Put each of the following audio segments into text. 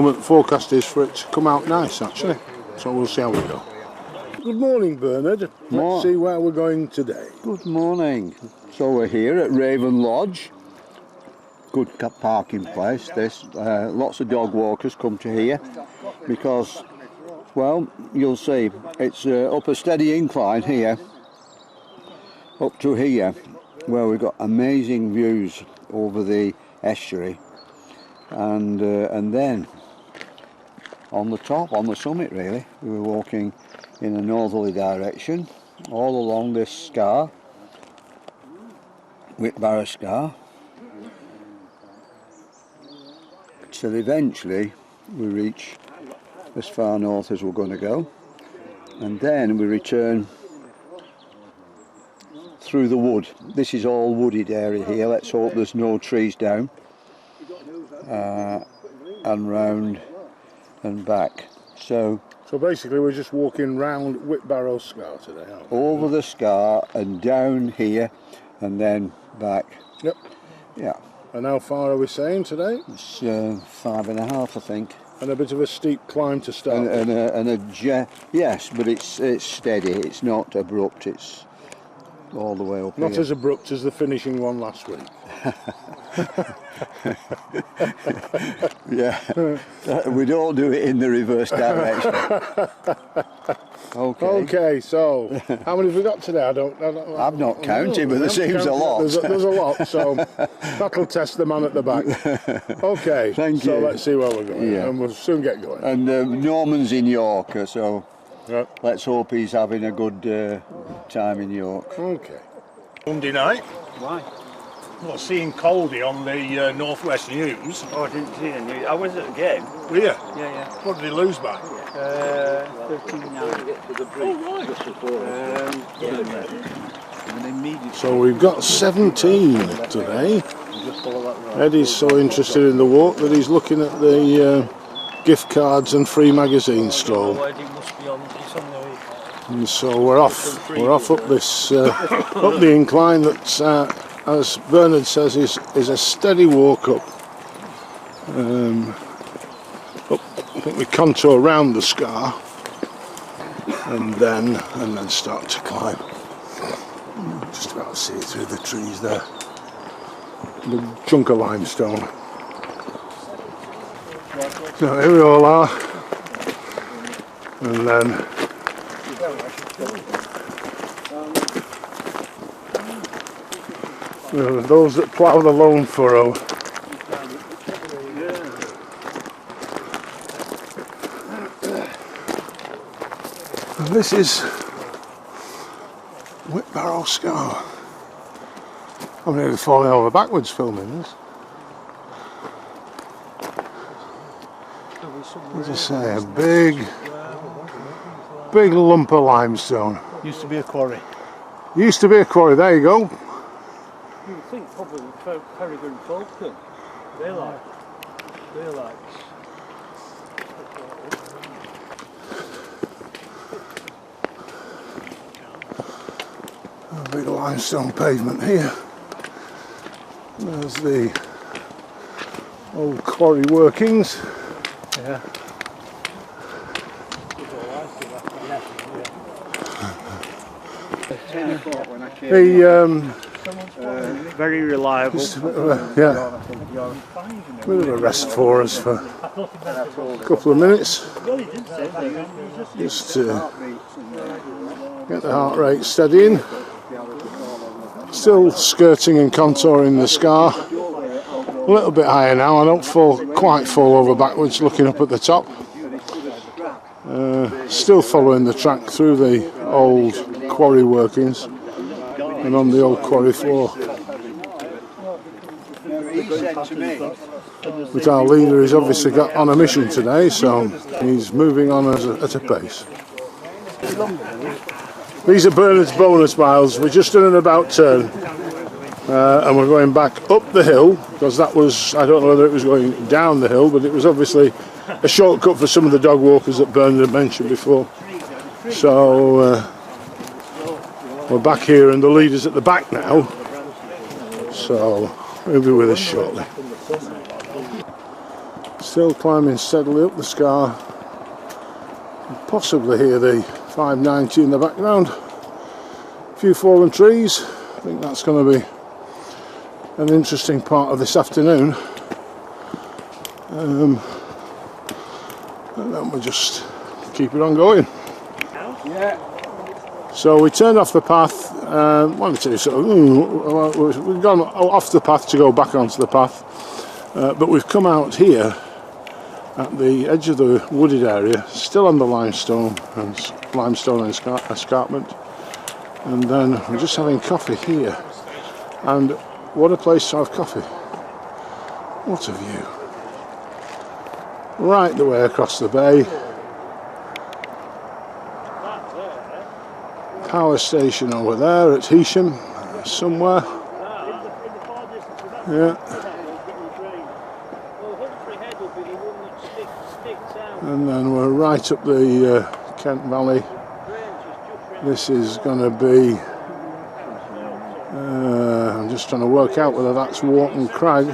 moment the forecast is for it to come out nice actually, so we'll see how we go. Good morning, Bernard. Let's see where we're going today. Good morning. So we're here at Raven Lodge. Good parking place this. Lots of dog walkers come to here because, well, you'll see it's up a steady incline here up to here where we've got amazing views over the estuary, and then on the top, on the summit really, we were walking in a northerly direction all along this scar, Whitbarrow scar, till eventually we reach as far north as we're going to go, and then we return through the wood. This is all wooded area here. Let's hope there's no trees down, and round and back. So basically we're just walking round Whitbarrow Scar today, aren't we? Over the scar and down here and then back. Yep. Yeah. And how far are we saying today? It's 5.5, I think. And a bit of a steep climb to start. Yes, but it's steady. It's not abrupt. It's all the way up. Not here. as abrupt as the finishing one last week. Yeah, we don't do it in the reverse direction. Okay, so how many have we got today? I've not counted, but there seems a lot. There's a lot, so that'll test the man at the back. Okay, Thank you. So let's see where we're going, yeah. And we'll soon get going. And Norman's in York, so yep. Let's hope he's having a good time in York. Okay. Monday night. Why? Well, seeing Coldy on the Northwest News. Oh, I didn't see the news. I was at the game. Were you? Yeah. What did he lose by? 13-9. So we've got 17 today. Eddie's so interested in the walk that he's looking at the gift cards and free magazine stall. And so we're off up this up the incline that's as Bernard says is a steady walk up. I think we contour around the scar and then start to climb. Just about to see it through the trees there. The chunk of limestone. So here we all are, and then those that plough the lone furrow. And this is Whitbarrow Scar. I'm nearly falling over backwards filming this. As I say, a big lump of limestone. Used to be a quarry. Used to be a quarry, there you go. You would think probably Peregrine Falcon. They like. A big limestone pavement here. There's the old quarry workings. Yeah. Very reliable. Yeah. Bit of a rest for us for a couple of minutes. Just to get the heart rate steadying. Still skirting and contouring the scar. A little bit higher now. I don't quite fall over backwards looking up at the top. Still following the track through the old quarry workings and on the old quarry floor. But our leader is obviously got on a mission today, so he's moving on at a pace. These are Bernard's bonus miles. We're just doing an about turn. And we're going back up the hill, because that was, I don't know whether it was going down the hill, but it was obviously a shortcut for some of the dog walkers that Bernard had mentioned before. So we're back here and the leader's at the back now, so he'll be with us shortly. Still climbing steadily up the scar. Possibly hear the 590 in the background. A few fallen trees. I think that's going to be an interesting part of this afternoon. And then we'll just keep it on going. So we turned off the path. We've gone off the path to go back onto the path, but we've come out here at the edge of the wooded area, still on the limestone and escarpment, and then we're just having coffee here. And what a place to have coffee! What a view! Right the way across the bay. Power station over there at Heysham somewhere. Yeah. And then we're right up the Kent Valley. This is going to be, I'm just trying to work out whether that's Wharton Crag,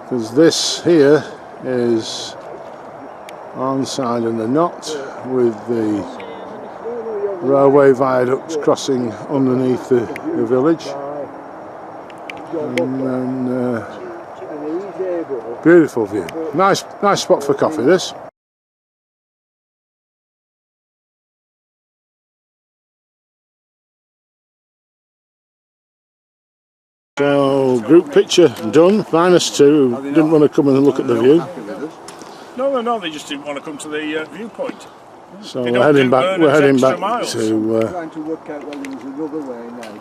because this here is Arnside and the Knot with the railway viaducts crossing underneath the village. And then beautiful view. Nice spot for coffee, this. So, group picture done, -2, didn't want to come and look at the view. No, they just didn't want to come to the viewpoint. So we're heading back to... Trying to work out whether there's another way now.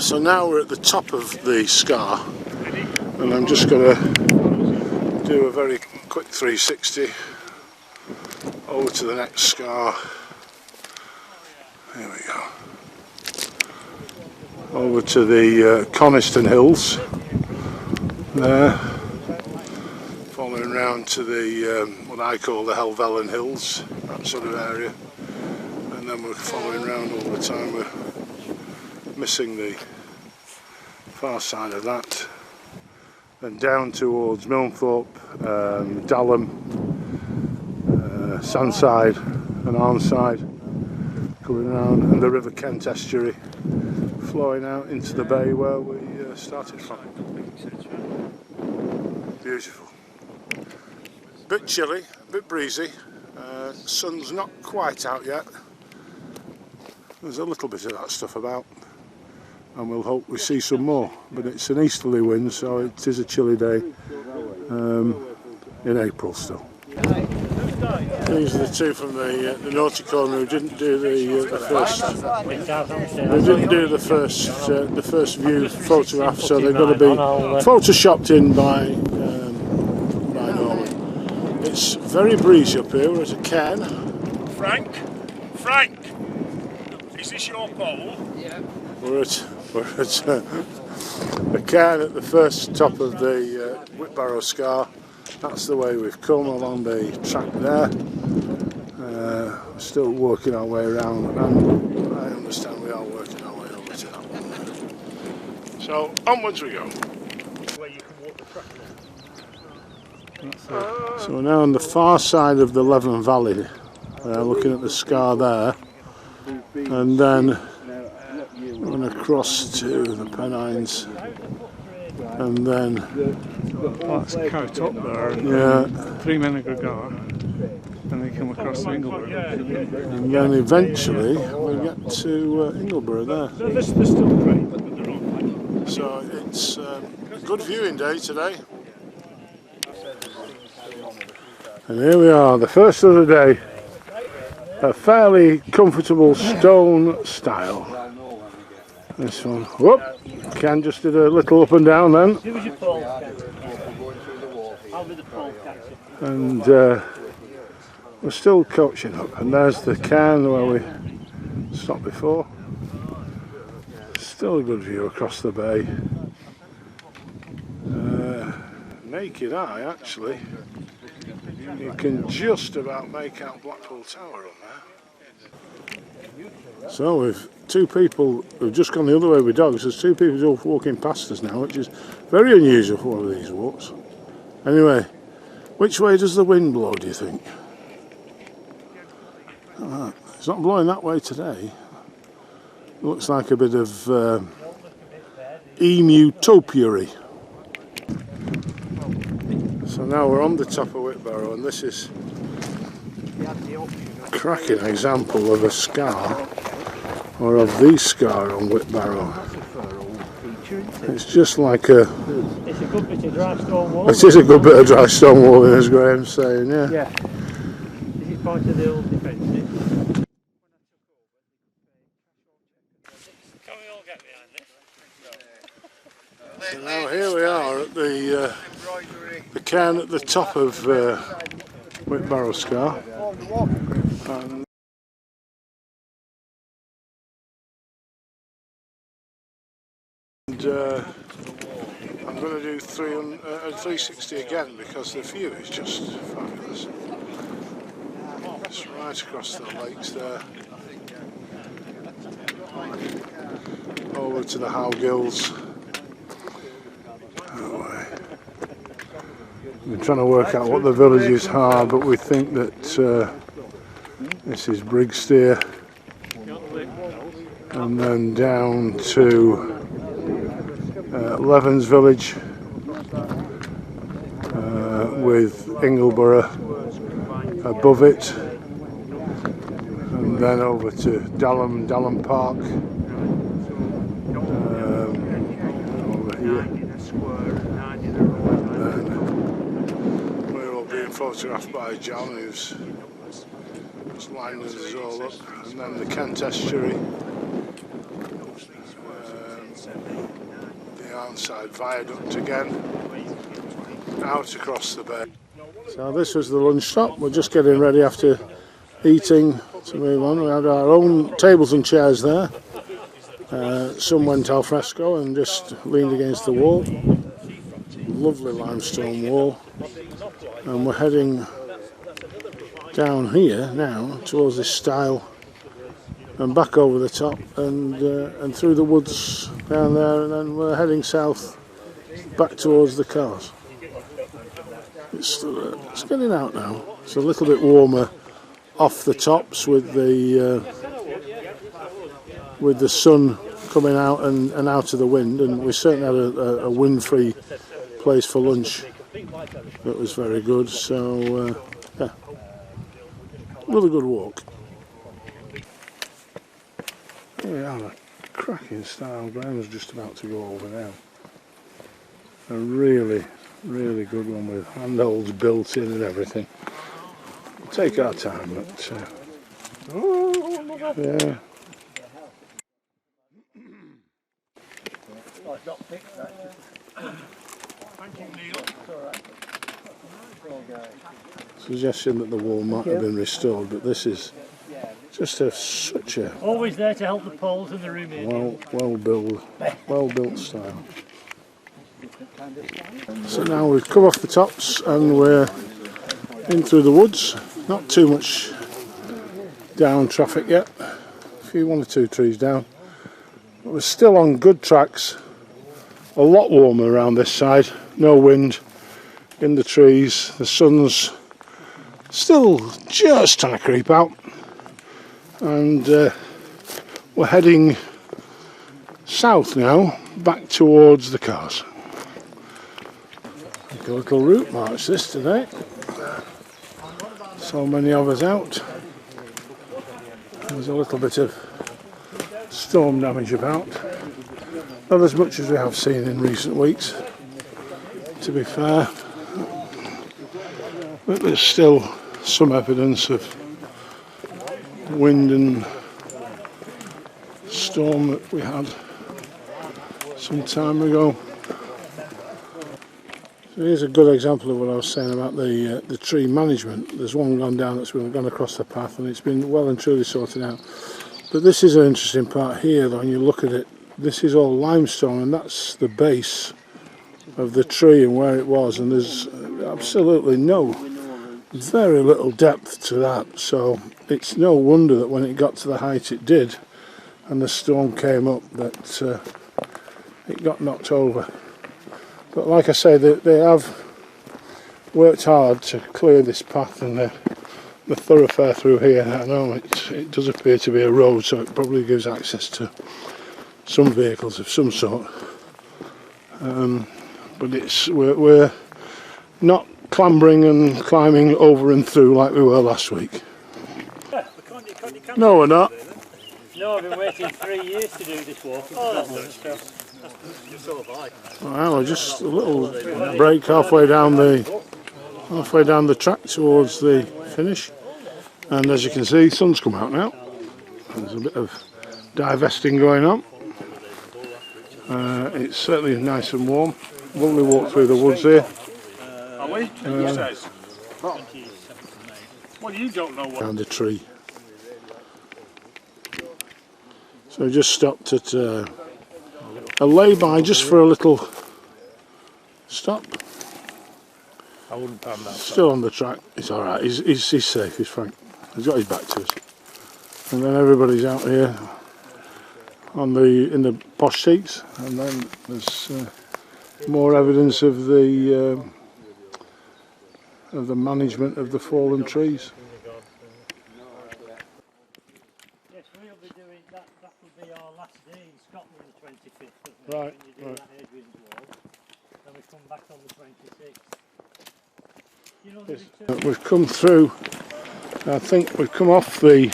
So now we're at the top of the scar, and I'm just going to do a very quick 360 over to the next scar. There we go. Over to the Coniston Hills there, following round to the what I call the Helvellyn Hills, that sort of area, and then we're following round all the time. We're missing the far side of that, then down towards Milnthorpe, Dalham, Sandside and Arnside, coming around, and the River Kent estuary flowing out into the bay where we started from. Beautiful. Bit chilly, a bit breezy, sun's not quite out yet. There's a little bit of that stuff about, and we'll hope we see some more, but it's an easterly wind, so it is a chilly day in April still. These are the two from the Nauticon who didn't do the first. They didn't do the first view photograph, so they've got to be photoshopped in by Norman. It's very breezy up here. We're at a cairn. Frank, is this your pole? Yeah. We're at a cairn at the first top of the Whitbarrow Scar. That's the way we've come along the track there. We're still working our way around, and I understand we are working our way over to that one. So onwards we go. So we're now on the far side of the Leven Valley, looking at the scar there, and then we're going to cross to the Pennines, and then That's Coat up there, yeah, 3 men go, and they come across to Ingleborough. and then eventually we'll get to Ingleborough there. They're still great, but they're all right. So it's a good viewing day today. And here we are, the first of the day. A fairly comfortable stone stile. This one. Whoop! Ken just did a little up and down then. And we're still coaching up. And there's the cairn where we stopped before. Still a good view across the bay. Naked eye, actually. You can just about make out Blackpool Tower on there. So we've two people who've just gone the other way with dogs. There's two people who are walking past us now, which is very unusual for one of these walks. Anyway, which way does the wind blow, do you think? It's not blowing that way today. It looks like a bit of emu topiary. So now we're on the top of Whitbarrow, and this is a cracking example of a scar, or of the scar on Whitbarrow. It's just like a... It's a good bit of dry stone wall. It is a good bit of dry stone walling, as Graham's saying, yeah. Yeah. This is part of the old defences. Can we all get behind this? So now here we are at the cairn at the top of Whitbarrow Scar. And I'm going to do 360 again because the view is just fabulous. It's right across the lakes there. Over to the Howgills. We're trying to work out what the villages are, but we think that this is Brigsteer, and then down to Levens village, with Ingleborough above it, and then over to Dalham Park, over here. We're all being photographed by John, who's just lining us all up, and then the Kent estuary, the Arnside Viaduct again, out across the bay. So this was the lunch stop. We're just getting ready after eating to move on. We had our own tables and chairs there. Some went al fresco and just leaned against the wall. Lovely limestone wall. And we're heading down here now towards this stile and back over the top and through the woods down there, and then we're heading south back towards the cars. It's getting out now. It's a little bit warmer off the tops with the sun coming out and out of the wind, and we certainly had a wind-free place for lunch that was very good. So yeah, another good walk. Here we are, a cracking style. Graham's just about to go over now. A really good one with handholds built in and everything. We'll take our time, but yeah. Suggestion that the wall might have been restored, but this is just such a Always there to help the poles and the room. well built style. So now we've come off the tops and we're in through the woods. Not too much down traffic yet. One or two trees down. But we're still on good tracks. A lot warmer around this side. No wind in the trees. The sun's still just trying to creep out. And we're heading south now, back towards the cars. Like a little route march this today. So many of us out. There's a little bit of storm damage about. Not as much as we have seen in recent weeks, to be fair. But there's still some evidence of wind and storm that we had some time ago. So here's a good example of what I was saying about the tree management. There's one gone down that's gone across the path, and it's been well and truly sorted out. But this is an interesting part here, though, when you look at it. This is all limestone, and that's the base of the tree and where it was, and there's absolutely no very little depth to that, so it's no wonder that when it got to the height it did and the storm came up that it got knocked over. But like I say, they have worked hard to clear this path, and the thoroughfare through here, I know it does appear to be a road, so it probably gives access to some vehicles of some sort, but we're not clambering and climbing over and through like we were last week. No, we're not. No, I've been waiting 3 years to do this walk. So have I. Well, we're just a little break halfway down the track towards the finish, and as you can see, sun's come out now. There's a bit of divesting going on. It's certainly nice and warm. Lovely walk through the woods here. Are we? He says. Oh. Well, you don't know what. Around a tree. So we just stopped at a lay-by just for a little stop. I wouldn't pan that. Still on the track. It's all right. He's safe. He's Frank. He's got his back to us. And then everybody's out here in the posh seats, and then there's more evidence of the management of the fallen trees. Yes, we'll be doing that. That will be our last day in Scotland, the 25th. Right, When you do that Adrian's Wall. Then we come back on the 26th. You know, the return. We've come through. I think we've come off the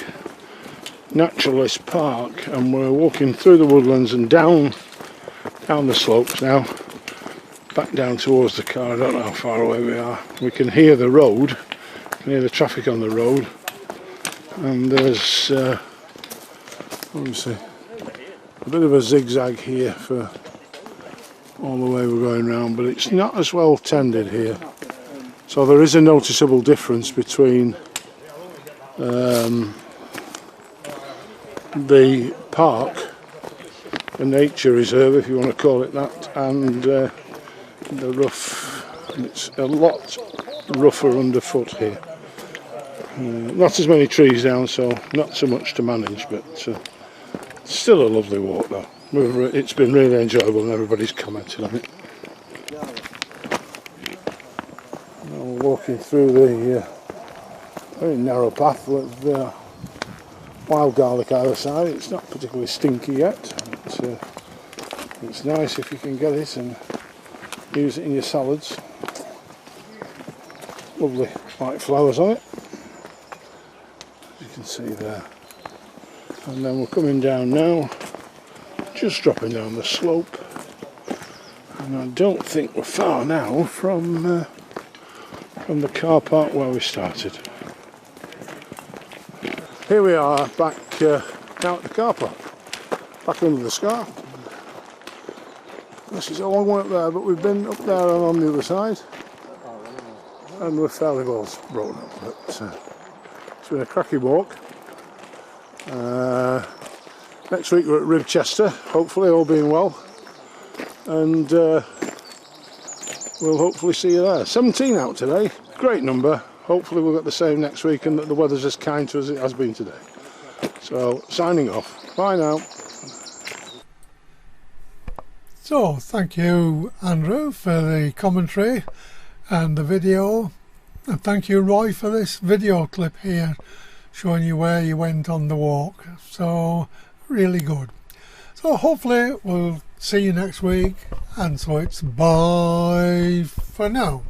Naturalist Park, and we're walking through the woodlands and down the slopes now, back down towards the car. I don't know how far away we are. We can hear the road, we can hear the traffic on the road, and there's let me see, a bit of a zigzag here for all the way we're going round, but it's not as well tended here, so there is a noticeable difference between the park, the nature reserve if you want to call it that, and the rough. It's a lot rougher underfoot here. Not as many trees down, so not so much to manage, but still a lovely walk though. It's been really enjoyable and everybody's commented on it. Now we're walking through the very narrow path with wild garlic either side. It's not particularly stinky yet. It's nice if you can get it and use it in your salads. Lovely white flowers on it, as you can see there. And then we're coming down now, just dropping down the slope. And I don't think we're far now from the car park where we started. Here we are back now at the car park, back under the scarf. This is a long way up there, but we've been up there and on the other side, and we're fairly well broken up, but it's been a cracking walk. Next week we're at Ribchester, hopefully, all being well, and we'll hopefully see you there. 17 out today, great number. Hopefully we'll get the same next week and that the weather's as kind to us as it has been today. So, signing off. Bye now. So, thank you, Andrew, for the commentary and the video. And thank you, Roy, for this video clip here showing you where you went on the walk. So, really good. So, hopefully we'll see you next week. And so it's bye for now.